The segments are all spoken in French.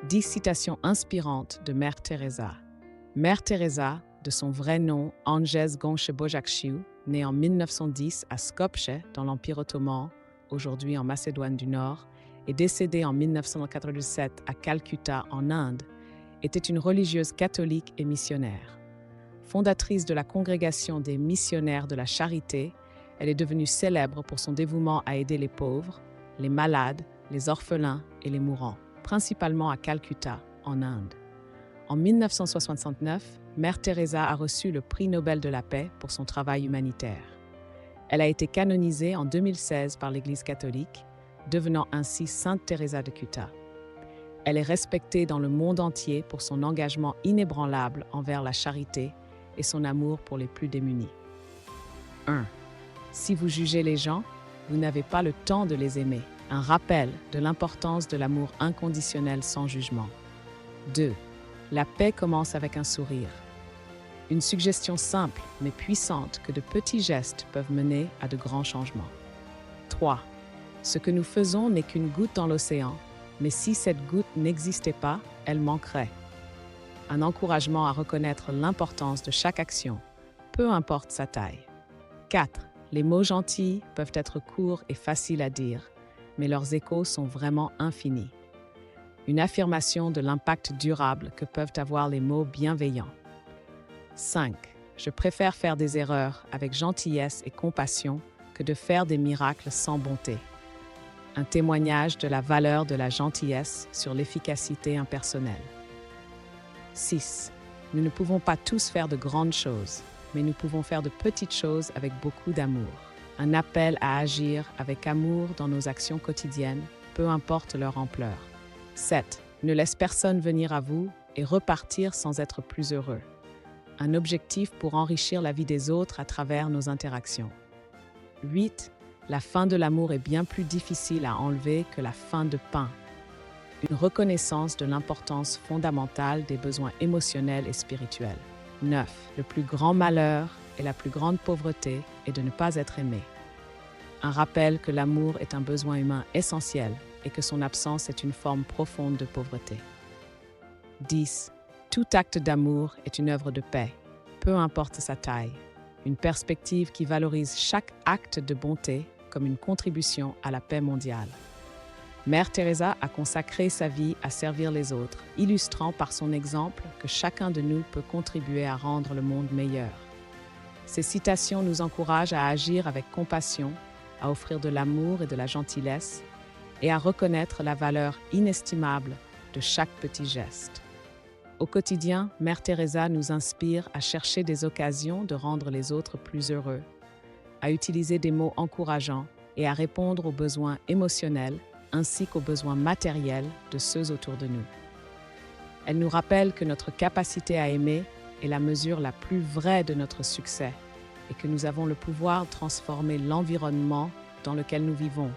10 citations inspirantes de Mère Teresa. Mère Teresa, de son vrai nom Angeles Gönce-Bojakshiu, née en 1910 à Skopje, dans l'Empire ottoman, aujourd'hui en Macédoine du Nord, et décédée en 1997 à Calcutta, en Inde, était une religieuse catholique et missionnaire. Fondatrice de la Congrégation des missionnaires de la charité, elle est devenue célèbre pour son dévouement à aider les pauvres, les malades, les orphelins et les mourants, principalement à Calcutta, en Inde. En 1969, Mère Teresa a reçu le prix Nobel de la paix pour son travail humanitaire. Elle a été canonisée en 2016 par l'Église catholique, devenant ainsi Sainte Teresa de Calcutta. Elle est respectée dans le monde entier pour son engagement inébranlable envers la charité et son amour pour les plus démunis. 1. Si vous jugez les gens, vous n'avez pas le temps de les aimer. Un rappel de l'importance de l'amour inconditionnel sans jugement. 2. La paix commence avec un sourire. Une suggestion simple mais puissante que de petits gestes peuvent mener à de grands changements. 3. Ce que nous faisons n'est qu'une goutte dans l'océan, mais si cette goutte n'existait pas, elle manquerait. Un encouragement à reconnaître l'importance de chaque action, peu importe sa taille. 4. Les mots gentils peuvent être courts et faciles à dire, mais leurs échos sont vraiment infinis. Une affirmation de l'impact durable que peuvent avoir les mots bienveillants. 5. Je préfère faire des erreurs avec gentillesse et compassion que de faire des miracles sans bonté. Un témoignage de la valeur de la gentillesse sur l'efficacité impersonnelle. 6. Nous ne pouvons pas tous faire de grandes choses, mais nous pouvons faire de petites choses avec beaucoup d'amour. Un appel à agir avec amour dans nos actions quotidiennes, peu importe leur ampleur. 7. Ne laisse personne venir à vous et repartir sans être plus heureux. Un objectif pour enrichir la vie des autres à travers nos interactions. 8. La faim de l'amour est bien plus difficile à enlever que la faim de pain. Une reconnaissance de l'importance fondamentale des besoins émotionnels et spirituels. 9. Le plus grand malheur et la plus grande pauvreté est de ne pas être aimé. Un rappel que l'amour est un besoin humain essentiel et que son absence est une forme profonde de pauvreté. 10. Tout acte d'amour est une œuvre de paix, peu importe sa taille. Une perspective qui valorise chaque acte de bonté comme une contribution à la paix mondiale. Mère Teresa a consacré sa vie à servir les autres, illustrant par son exemple que chacun de nous peut contribuer à rendre le monde meilleur. Ces citations nous encouragent à agir avec compassion, à offrir de l'amour et de la gentillesse, et à reconnaître la valeur inestimable de chaque petit geste. Au quotidien, Mère Teresa nous inspire à chercher des occasions de rendre les autres plus heureux, à utiliser des mots encourageants et à répondre aux besoins émotionnels ainsi qu'aux besoins matériels de ceux autour de nous. Elle nous rappelle que notre capacité à aimer est la mesure la plus vraie de notre succès et que nous avons le pouvoir de transformer l'environnement dans lequel nous vivons,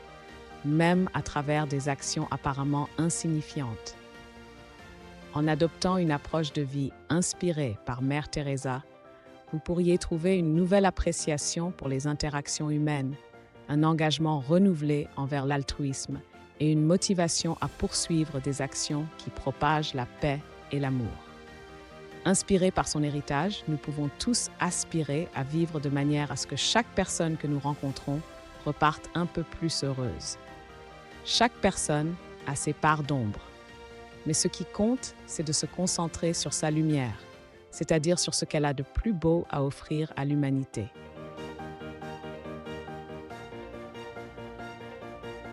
même à travers des actions apparemment insignifiantes. En adoptant une approche de vie inspirée par Mère Teresa, vous pourriez trouver une nouvelle appréciation pour les interactions humaines, un engagement renouvelé envers l'altruisme et une motivation à poursuivre des actions qui propagent la paix et l'amour. Inspirés par son héritage, nous pouvons tous aspirer à vivre de manière à ce que chaque personne que nous rencontrons reparte un peu plus heureuse. Chaque personne a ses parts d'ombre, mais ce qui compte, c'est de se concentrer sur sa lumière, c'est-à-dire sur ce qu'elle a de plus beau à offrir à l'humanité.